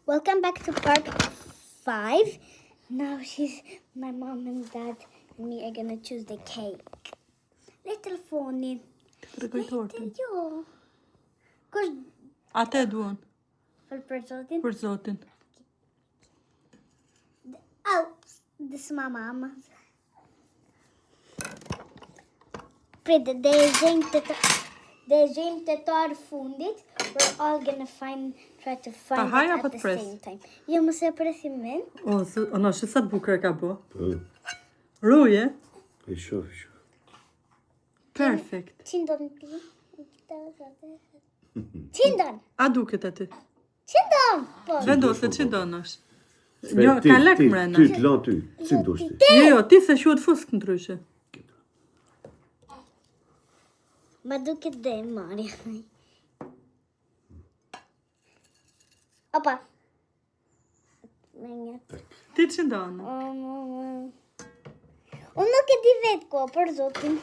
Welcome back to part 5. Now my mom and dad and me are gonna choose the cake. Le telefonin. Tregoj tortin. Jo. Kush Atë e duan, për zotin? për zotin. Oh, this is my mama. Prit, dhe e gjejmë të tarë fundit. We're all gonna try to find Pa haja it apo at the të pres? same time. Jo, mos e presim men. Ono, që sa të bukur e ka bo. Ruje? E shoh. Perfect. Qindon ti? Qindon? A duket aty? Qindon? Po. Vendose që donosh. Jo, ka lek mrena. Ty, t'lan ty. Si ndosh ti? Jo, ti se shuat fusk ndryshe. Ma duket dhe Maria. Opa. Menjët. Ti që ndonë. Unë nuk e di vetë ko, për zotin.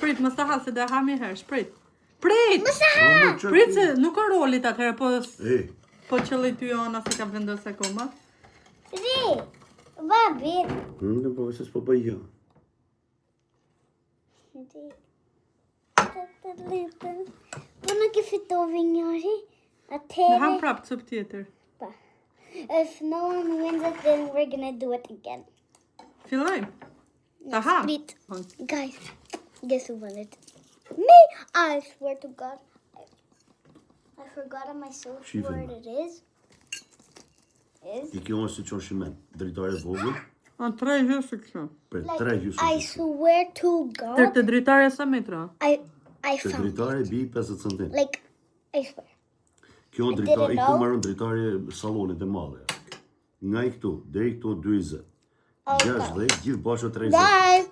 Prit, mos ta ha se dhe ha mi hersh, prit. Prit! Mos e ha! Prit se nuk ka rolit atëherë, po E, qëllit ty ona se ka vendos akoma. Ri, babi. në po se s'po bëj jo. Po nuk e fitovi njëri. Në ham Atëherë. prap cëp tjetër. Pa. If no one wins it, then we're gonna do it again. Fillojmë. Ta ha. Split. Guys, guess who won it? Me! I swear to God. I forgot on my social Shifën. word it is. I kjo është si qonë shimen. Dritare vogël, Në 3 hysë kështu. për Like, 3 gjysë. I swear to Tërë God. të dritarja sa metra? I Të found it. dritare bi 50 cm. Like, I swear. Kjo I është dritare, didn't i know. këtu marrën dritare salonit e madhe. Nga i këtu, deri këtu 20. Okay. 60, gjithë bashkë 30. Bye!